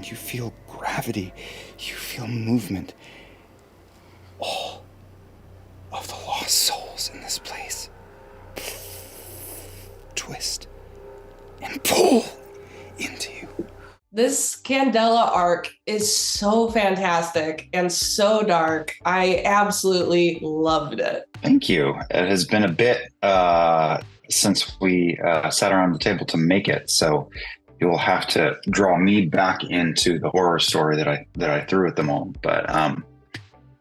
and you feel gravity, you feel movement. All of the lost souls in this place twist and pull into you. This Candela arc is so fantastic and so dark. I absolutely loved it. Thank you. It has been a bit since we sat around the table to make it, so you will have to draw me back into the horror story that I threw at them all. But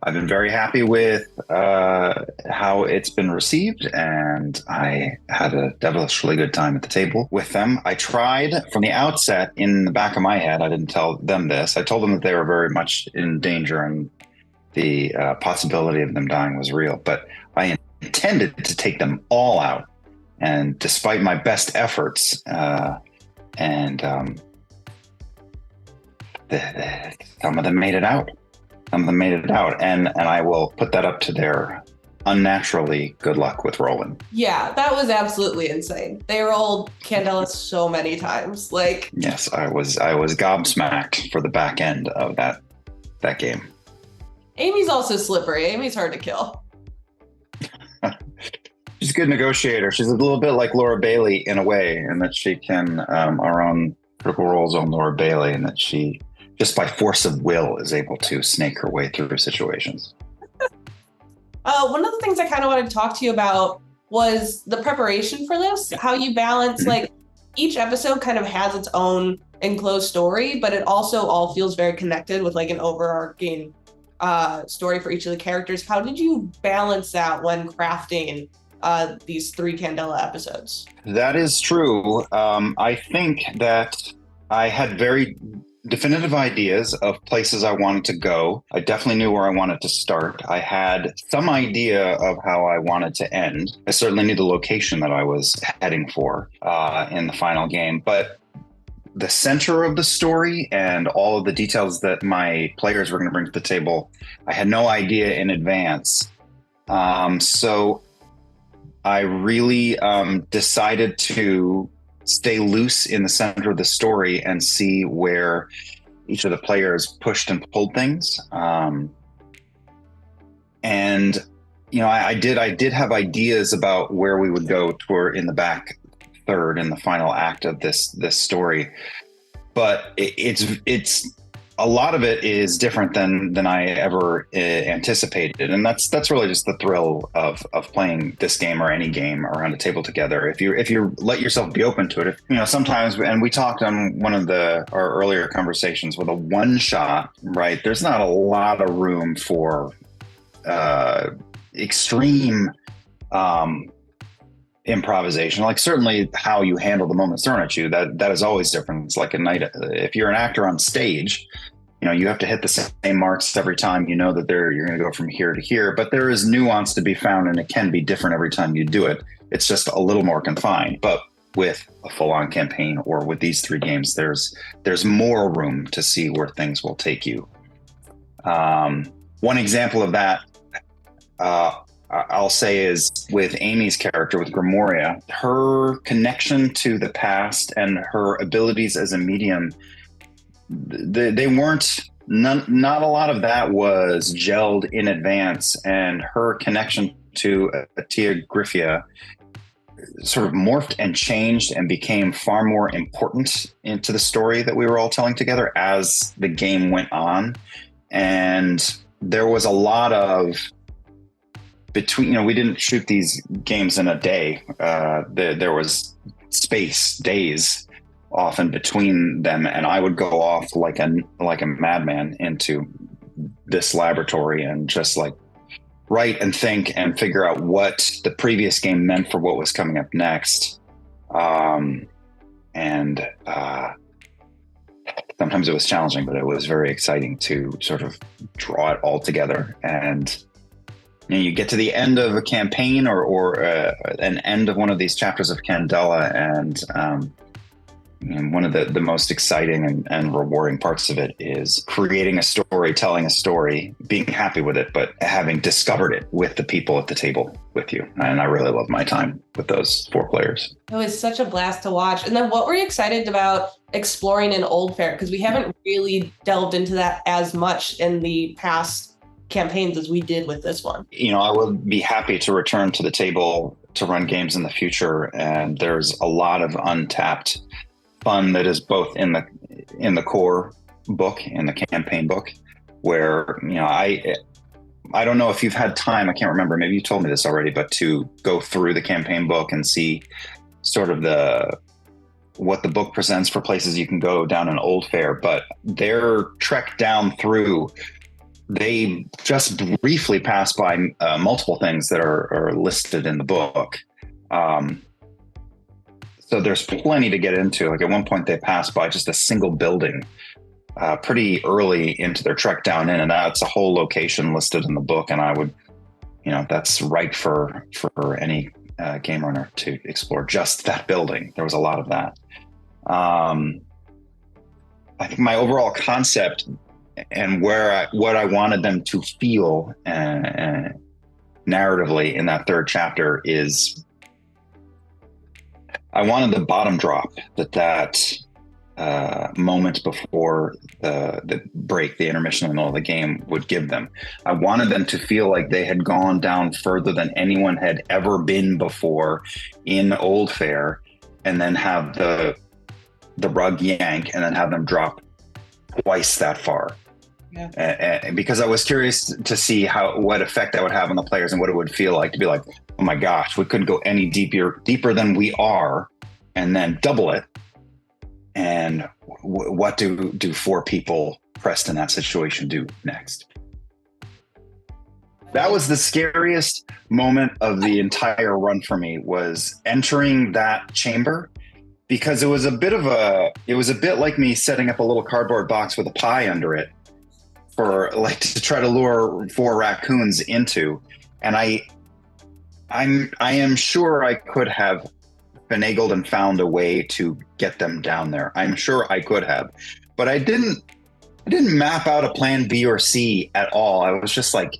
I've been very happy with how it's been received, and I had a devilishly good time at the table with them. I tried from the outset, in the back of my head, I didn't tell them this, I told them that they were very much in danger and the possibility of them dying was real, but I intended to take them all out. And despite my best efforts, some of them made it out. And I will put that up to their unnaturally good luck with rolling. Yeah, that was absolutely insane. They rolled Candela so many times. Yes, I was gobsmacked for the back end of that game. Amy's also slippery. Amy's hard to kill. She's a good negotiator. She's a little bit like Laura Bailey in a way, in that she can, our own Critical Role's own Laura Bailey, and that she, just by force of will, is able to snake her way through situations. One of the things I kind of wanted to talk to you about was the preparation for this, how you balance, each episode kind of has its own enclosed story, but it also all feels very connected with an overarching story for each of the characters. How did you balance that when crafting these 3 Candela episodes? That is true. I think that I had very definitive ideas of places I wanted to go. I definitely knew where I wanted to start. I had some idea of how I wanted to end. I certainly knew the location that I was heading for in the final game, but the center of the story and all of the details that my players were going to bring to the table, I had no idea in advance. So I really decided to stay loose in the center of the story and see where each of the players pushed and pulled things. I did have ideas about where we would go toward in the back third in the final act of this story, but it's a lot of it is different than I ever anticipated, and that's really just the thrill of playing this game or any game around a table together. If you let yourself be open to it, sometimes, and we talked on one of our earlier conversations, with a one shot, right? There's not a lot of room for extreme improvisation. Certainly how you handle the moments thrown at you, that is always different. It's like a night. If you're an actor on stage, you have to hit the same marks every time. You're going to go from here to here, but there is nuance to be found, and it can be different every time you do it. It's just a little more confined. But with a full-on campaign, or with these 3 games, there's more room to see where things will take you. One example of that, I'll say, is with Amy's character, with Grimoria. Her connection to the past and her abilities as a medium, they weren't, not a lot of that was gelled in advance, and her connection to Tia Griffia sort of morphed and changed and became far more important into the story that we were all telling together as the game went on. And there was a lot of we didn't shoot these games in a day. There was days often between them, and I would go off like a madman into this laboratory and just write and think and figure out what the previous game meant for what was coming up next. Sometimes it was challenging, but it was very exciting to sort of draw it all together. And you get to the end of a campaign or an end of one of these chapters of Candela, and one of the most exciting and rewarding parts of it is creating a story, telling a story, being happy with it, but having discovered it with the people at the table with you. And I really love my time with those 4 players. It was such a blast to watch. And then what were you excited about exploring in Old Fair? Because we haven't really delved into that as much in the past campaigns as we did with this one. I would be happy to return to the table to run games in the future, and there's a lot of untapped fun that is both in the core book, in the campaign book, where I don't know if you've had time, I can't remember, maybe you told me this already, but to go through the campaign book and see sort of what the book presents for places you can go down in Old Fair. But their trek down through, they just briefly pass by multiple things that are listed in the book. So there's plenty to get into. Like at one point they pass by just a single building pretty early into their trek down in, and that's a whole location listed in the book. And I would, that's right for any game runner to explore just that building. There was a lot of that. I think my overall concept and what I wanted them to feel narratively in that third chapter is I wanted the bottom drop that moment before the break, the intermission in the middle of the game would give them. I wanted them to feel like they had gone down further than anyone had ever been before in Old Fair, and then have the rug yank and then have them drop twice that far. Yeah. Because I was curious to see what effect that would have on the players and what it would feel like to be like, oh my gosh, we couldn't go any deeper than we are, and then double it. And what do 4 people pressed in that situation do next? That was the scariest moment of the entire run for me, was entering that chamber, because it was a bit like me setting up a little cardboard box with a pie under it to try to lure 4 raccoons into. And I am sure I could have finagled and found a way to get them down there. I'm sure I could have, but I didn't map out a plan B or C at all. I was just like,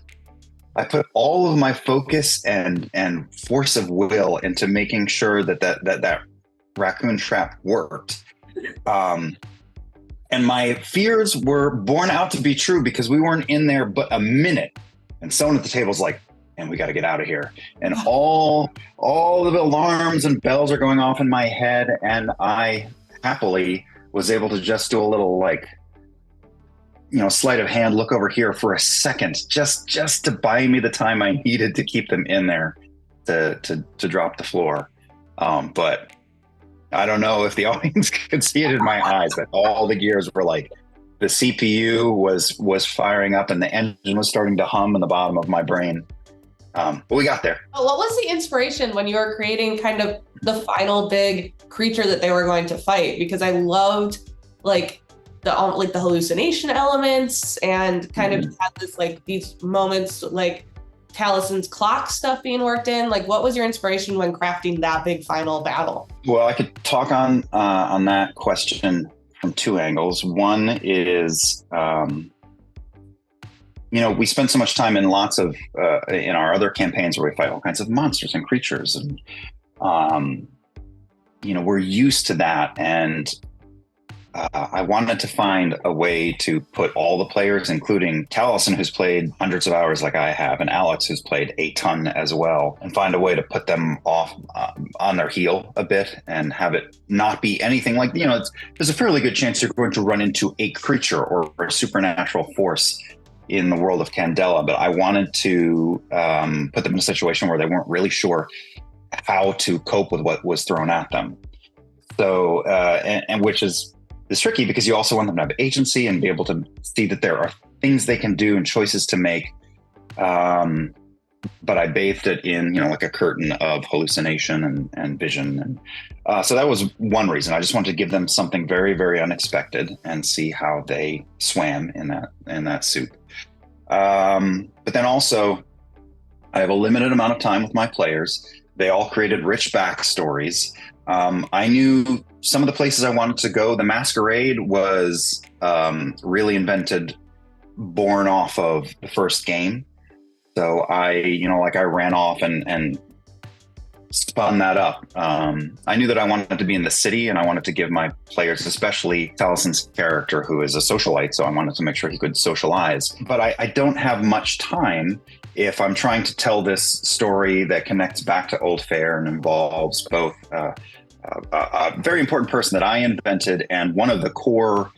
I put all of my focus and force of will into making sure that raccoon trap worked. And my fears were borne out to be true, because we weren't in there but a minute, and someone at the table's like, and we got to get out of here. And all of the alarms and bells are going off in my head. And I happily was able to just do a little sleight of hand, look over here for a second, just to buy me the time I needed to keep them in there to drop the floor. But I don't know if the audience could see it in my eyes, but all the gears were like, the CPU was firing up and the engine was starting to hum in the bottom of my brain. But we got there. What was the inspiration when you were creating kind of the final big creature that they were going to fight? Because I loved the hallucination elements, and kind of had this these moments like Talison's clock stuff being worked in. What was your inspiration when crafting that big final battle? Well, I could talk on that question from 2 angles. One is, we spend so much time in lots of in our other campaigns where we fight all kinds of monsters and creatures, and we're used to that. And I wanted to find a way to put all the players, including Taliesin, who's played hundreds of hours like I have, and Alex, who's played a ton as well, and find a way to put them off on their heel a bit and have it not be anything like, there's a fairly good chance you're going to run into a creature or a supernatural force in the world of Candela, but I wanted to put them in a situation where they weren't really sure how to cope with what was thrown at them. So, and which is tricky, because you also want them to have agency and be able to see that there are things they can do and choices to make. But I bathed it in, like a curtain of hallucination and vision. And so that was one reason. I just wanted to give them something very, very unexpected and see how they swam in that soup. But then also, I have a limited amount of time with my players. They all created rich backstories. I knew some of the places I wanted to go. The Masquerade was really invented, born off of the first game. So I ran off and spun that up. I knew that I wanted to be in the city, and I wanted to give my players, especially Talison's character, who is a socialite, so I wanted to make sure he could socialize. But I don't have much time if I'm trying to tell this story that connects back to Old Fair and involves both a very important person that I invented and one of the core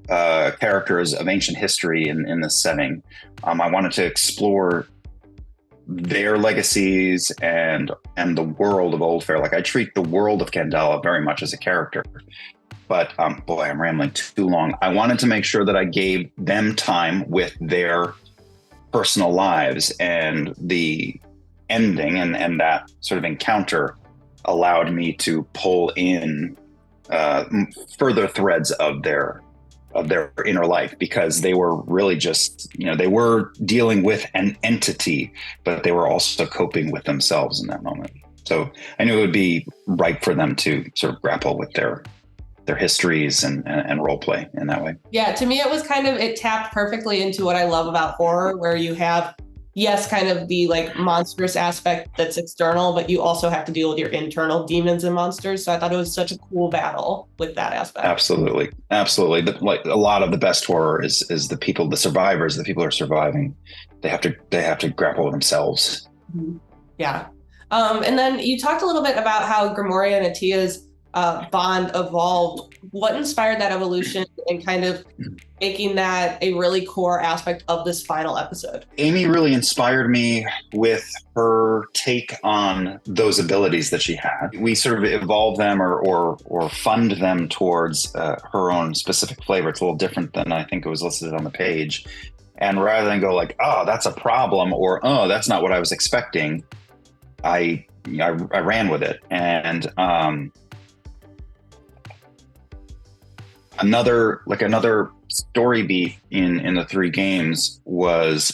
characters of ancient history in this setting. I wanted to explore their legacies and the world of Old Fair. Like, I treat the world of Candela very much as a character. But boy, I'm rambling too long. I wanted to make sure that I gave them time with their personal lives, and the ending and that sort of encounter allowed me to pull in further threads of their inner life, because they were really just, they were dealing with an entity, but they were also coping with themselves in that moment. So I knew it would be ripe for them to sort of grapple with their histories and role play in that way. Yeah, to me, it tapped perfectly into what I love about horror, where you have, yes, kind of the like monstrous aspect that's external, but you also have to deal with your internal demons and monsters. So I thought it was such a cool battle with that aspect. Absolutely. Like, a lot of the best horror is the people, the survivors, the people who are surviving. They have to grapple with themselves. Mm-hmm. Yeah. And then you talked a little bit about how Grimoria and Atia's bond evolved. What inspired that evolution and kind of making that a really core aspect of this final episode? Amy really inspired me with her take on those abilities that she had. We sort of evolved them or fund them towards her own specific flavor. It's a little different than I think it was listed on the page. And rather than go like, oh, that's a problem, or oh, that's not what I was expecting, I ran with it. And another story beat in the three games was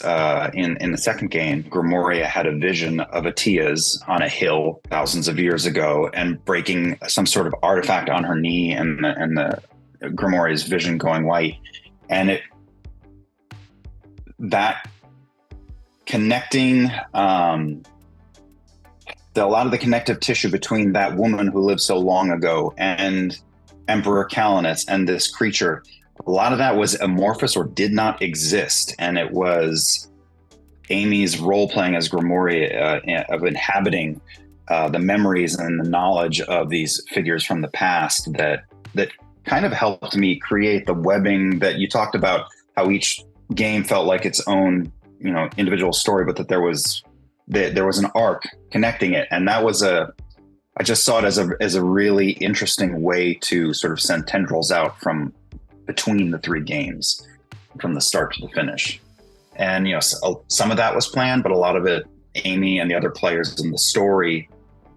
in the second game. Grimoria had a vision of Atia's on a hill thousands of years ago and breaking some sort of artifact on her knee, and the Grimoria's vision going white, and that connecting a lot of the connective tissue between that woman who lived so long ago and Emperor Calenus and this creature, a lot of that was amorphous or did not exist. And it was Amy's role playing as Grimoria of inhabiting the memories and the knowledge of these figures from the past that kind of helped me create the webbing that you talked about, how each game felt like its own, individual story, but that there was an arc connecting it. And that was I just saw it as a really interesting way to sort of send tendrils out from between the three games, from the start to the finish. And, some of that was planned, but a lot of it, Amy and the other players in the story,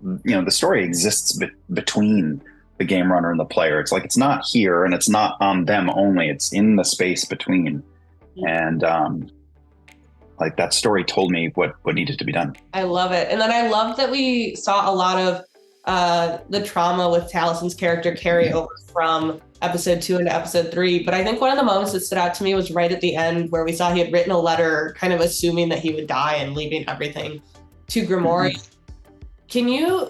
the story exists between the game runner and the player. It's like, it's not here and it's not on them only, it's in the space between. And, like, that story told me what needed to be done. I love it. And then I love that we saw a lot of the trauma with Talison's character carry over from episode 2 into episode 3. But I think one of the moments that stood out to me was right at the end, where we saw he had written a letter kind of assuming that he would die and leaving everything to Grimoria. Can you,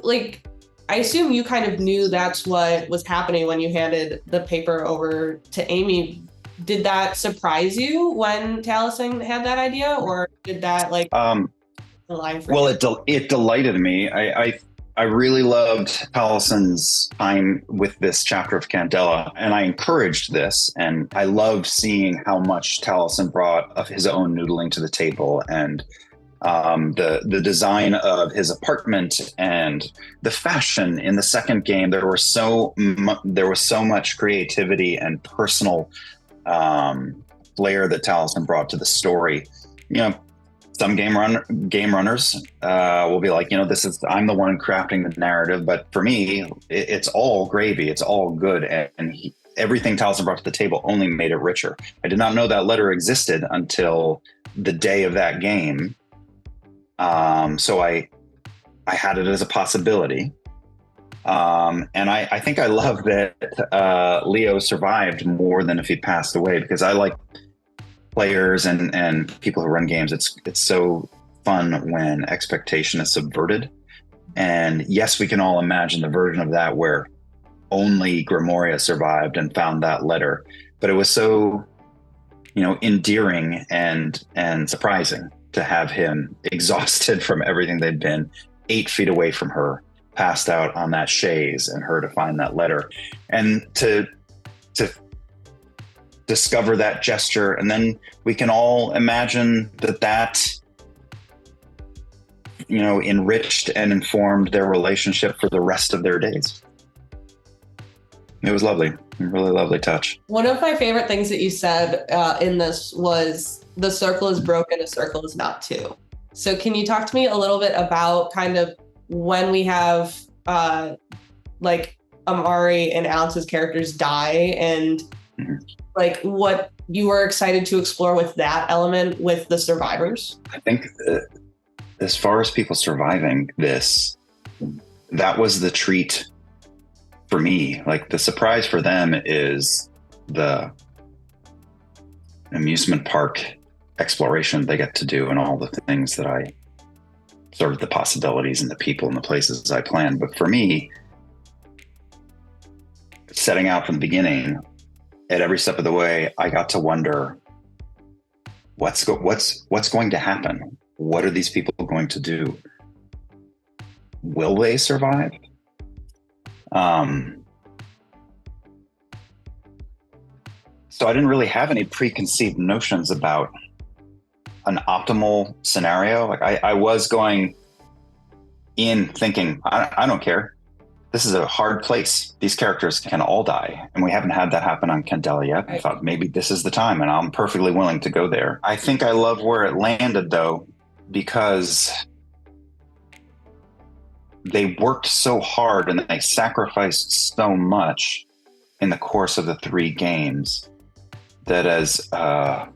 I assume you kind of knew that's what was happening when you handed the paper over to Amy. Did that surprise you when Talison had that idea, or did that align for you? Well, it delighted me. I really loved Talison's time with this chapter of Candela, and I encouraged this, and I loved seeing how much Talison brought of his own noodling to the table, and the design of his apartment and the fashion in the second game. There was so much creativity and personal flair that Talison brought to the story. Some game runners will be like, I'm the one crafting the narrative, but for me, it's all gravy, it's all good, and everything Talison brought to the table only made it richer. I did not know that letter existed until the day of that game, so I had it as a possibility. And I think I love that Leo survived more than if he passed away, because I like players and people who run games. It's so fun when expectation is subverted. And yes, we can all imagine the version of that where only Grimoria survived and found that letter. But it was so, endearing and surprising to have him exhausted from everything they'd been, 8 feet away from her, passed out on that chaise, and her to find that letter. And to discover that gesture. And then we can all imagine that enriched and informed their relationship for the rest of their days. It was lovely, a really lovely touch. One of my favorite things that you said in this was, the circle is broken, a circle is not two. So can you talk to me a little bit about kind of when we have like Amari and Alex's characters die, and like what you were excited to explore with that element with the survivors? I think as far as people surviving this, that was the treat for me. Like, the surprise for them is the amusement park exploration they get to do, and all the things that I sort of the possibilities and the people and the places I planned. But for me, setting out from the beginning, at every step of the way, I got to wonder what's going to happen. What are these people going to do? Will they survive? So I didn't really have any preconceived notions about an optimal scenario. Like, I was going in thinking, I don't care. This is a hard place. These characters can all die. And we haven't had that happen on Candela yet. I thought maybe this is the time, and I'm perfectly willing to go there. I think I love where it landed, though, because they worked so hard and they sacrificed so much in the course of the 3 games that as an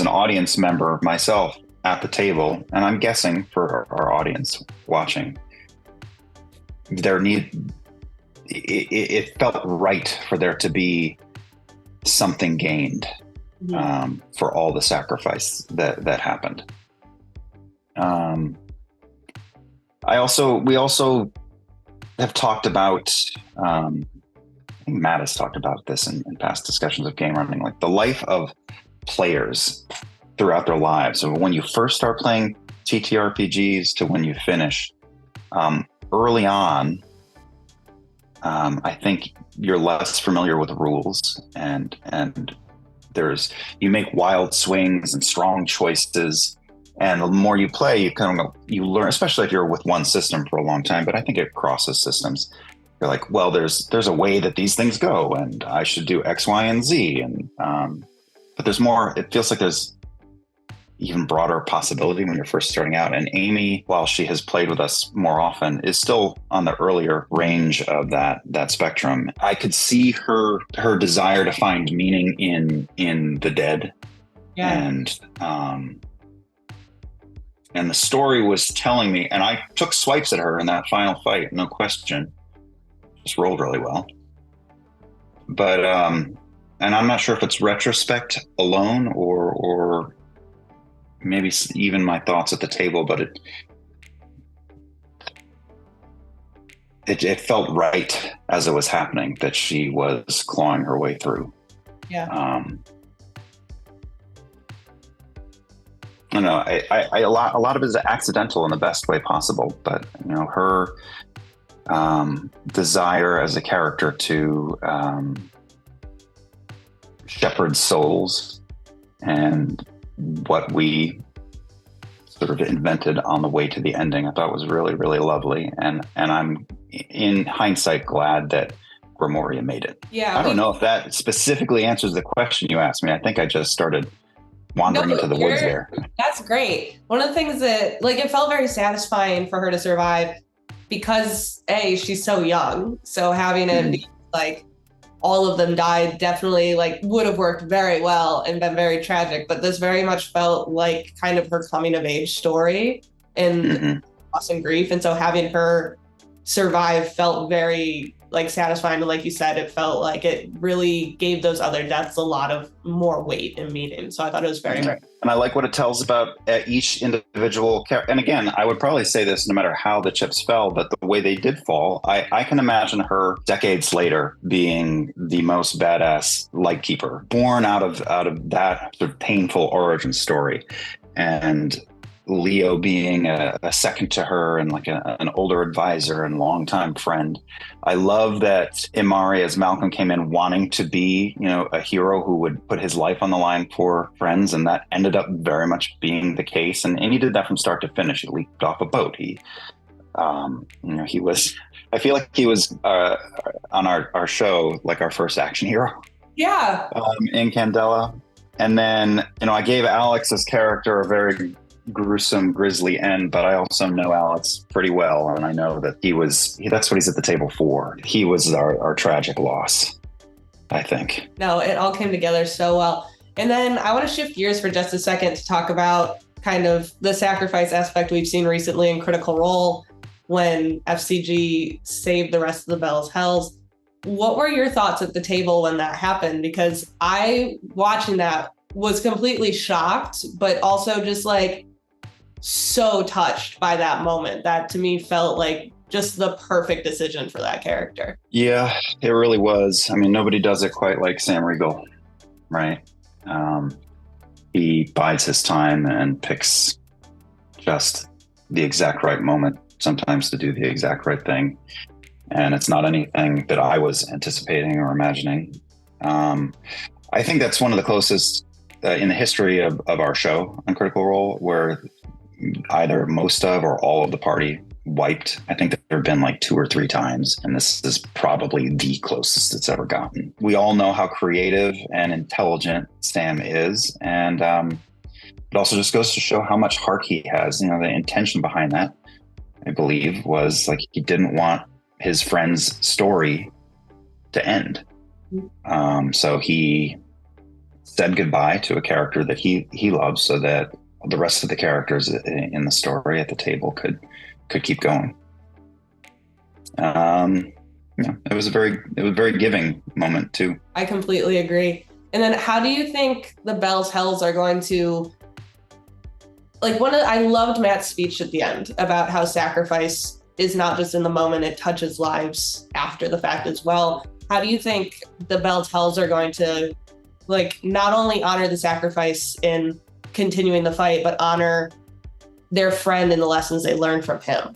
audience member myself at the table, and I'm guessing for our audience watching, it felt right for there to be something gained for all the sacrifice that happened. We also have talked about, I think Matt has talked about this in past discussions of game running, like the life of players throughout their lives. So when you first start playing TTRPGs to when you finish, early on, I think you're less familiar with the rules, and you make wild swings and strong choices. And the more you play, you learn, especially if you're with one system for a long time, but I think it crosses systems. You're like, well, there's a way that these things go, and I should do X, Y, and Z. But there's more, it feels like there's even broader possibility when you're first starting out. And Amy, while she has played with us more often, is still on the earlier range of that spectrum. I could see her desire to find meaning in the dead. Yeah. And the story was telling me, and I took swipes at her in that final fight, no question. Just rolled really well. But, and I'm not sure if it's retrospect alone or maybe even my thoughts at the table, but it felt right as it was happening that she was clawing her way through. Yeah. I don't know. A lot of it is accidental in the best way possible, but her desire as a character to shepherd souls, and what we sort of invented on the way to the ending, I thought was really, really lovely. And I'm, in hindsight, glad that Grimoria made it. Yeah. I don't know if that specifically answers the question you asked me. I think I just started wandering into the woods there. That's great. One of the things that, like, it felt very satisfying for her to survive because she's so young. So having it be like all of them died definitely like would have worked very well and been very tragic. But this very much felt like kind of her coming of age story and loss and grief. And so having her survive felt very like satisfying. And like you said, it felt like it really gave those other deaths a lot of more weight and meaning. So I thought it was very, very. And I like what it tells about each individual character. And again, I would probably say this no matter how the chips fell, but the way they did fall, I can imagine her decades later being the most badass lightkeeper, born out of that sort of painful origin story. And Leo being a second to her and like an older advisor and longtime friend. I love that Imari as Malcolm came in wanting to be, a hero who would put his life on the line for friends, and that ended up very much being the case. And he did that from start to finish. He leaped off a boat. He was. I feel like he was on our show like our first action hero. Yeah. In Candela, and then I gave Alex's character a very gruesome, grisly end, but I also know Alex pretty well, and I know that that's what he's at the table for. He was our tragic loss, I think. No, it all came together so well. And then I want to shift gears for just a second to talk about kind of the sacrifice aspect we've seen recently in Critical Role when FCG saved the rest of the Bell's Hells. What were your thoughts at the table when that happened? Because I, watching that, was completely shocked, but also just like so touched by that moment. That to me felt like just the perfect decision for that character. Yeah, it really was. I mean, nobody does it quite like Sam Riegel, right? He bides his time and picks just the exact right moment, sometimes to do the exact right thing. And it's not anything that I was anticipating or imagining. I think that's one of the closest in the history of our show on Critical Role where either most of or all of the party wiped. I think there have been like 2 or 3 times, and this is probably the closest it's ever gotten. We all know how creative and intelligent Sam is, and it also just goes to show how much heart he has. The intention behind that, I believe, was like he didn't want his friend's story to end. So he said goodbye to a character that he loves so that the rest of the characters in the story at the table could keep going. It was a very giving moment too. I completely agree. And then how do you think the Bell's Hells are going to, like, I loved Matt's speech at the end about how sacrifice is not just in the moment, it touches lives after the fact as well. How do you think the Bell's Hells are going to, like, not only honor the sacrifice in continuing the fight, but honor their friend and the lessons they learned from him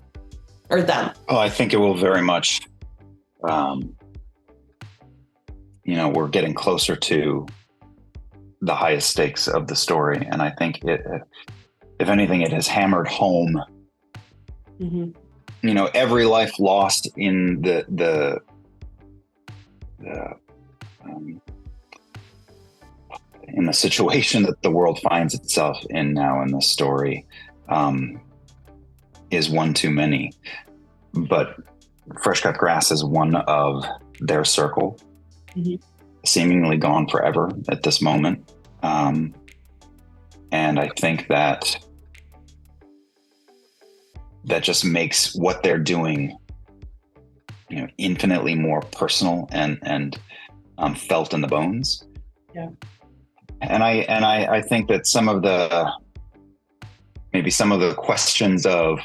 or them? Oh, I think it will very much, we're getting closer to the highest stakes of the story. And I think if anything, it has hammered home, every life lost in the situation that the world finds itself in now in this story is one too many. But Fresh Cut Grass is one of their circle, seemingly gone forever at this moment. And I think that just makes what they're doing, infinitely more personal and felt in the bones. Yeah. And I think that some of the questions of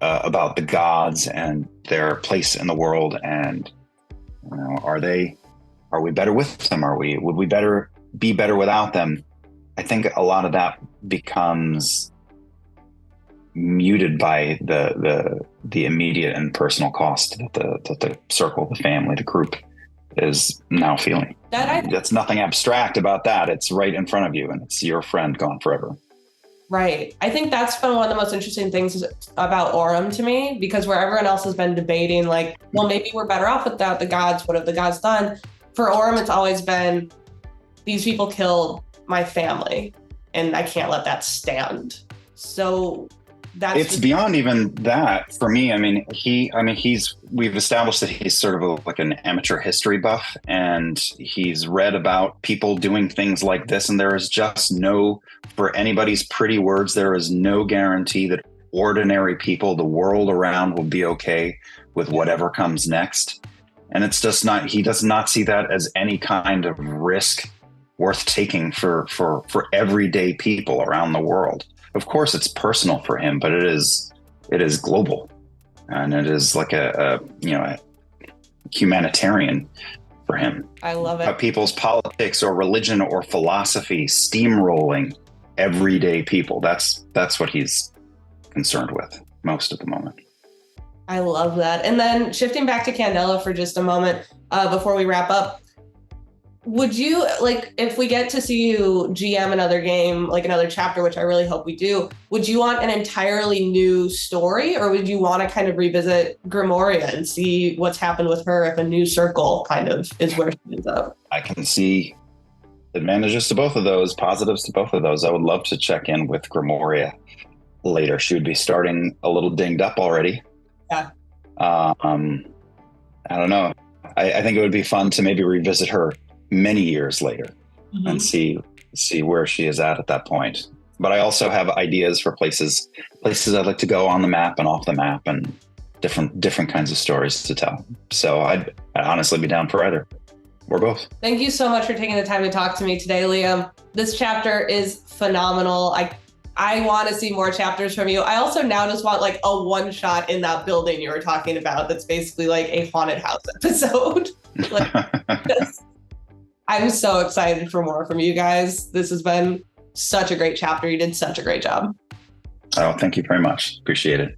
about the gods and their place in the world, and are we better with them? Would we be better without them? I think a lot of that becomes muted by the immediate and personal cost that the circle, the family, the group is now feeling. That's nothing abstract about that. It's right in front of you, and it's your friend gone forever. Right. I think that's been one of the most interesting things about Oram to me, because where everyone else has been debating, like, well, maybe we're better off without the gods. What have the gods done? For Oram, it's always been, these people killed my family, and I can't let that stand. So it's beyond even that for me. We've established that he's sort of like an amateur history buff, and he's read about people doing things like this. And there is just for anybody's pretty words, there is no guarantee that ordinary people, the world around, will be okay with whatever comes next. And it's just not, he does not see that as any kind of risk worth taking for everyday people around the world. Of course, it's personal for him, but it is global, and it is like a humanitarian for him. I love it. People's politics or religion or philosophy steamrolling everyday people. That's what he's concerned with most at the moment. I love that. And then shifting back to Candela for just a moment before we wrap up, would you, like, if we get to see you GM another game, like another chapter, which I really hope we do, would you want an entirely new story, or would you want to kind of revisit Grimoria and see what's happened with her if a new circle kind of is where she ends up? I can see advantages to both of those, positives to both of those. I would love to check in with Grimoria later. She would be starting a little dinged up already. Yeah. I don't know. I think it would be fun to maybe revisit her many years later and see where she is at that point. But I also have ideas for places I'd like to go on the map and off the map, and different kinds of stories to tell. So I'd honestly be down for either or both. Thank you so much for taking the time to talk to me today, Liam. This chapter is phenomenal. I want to see more chapters from you. I also now just want like a one shot in that building you were talking about. That's basically like a haunted house episode. Like, I'm so excited for more from you guys. This has been such a great chapter. You did such a great job. Oh, thank you very much. Appreciate it.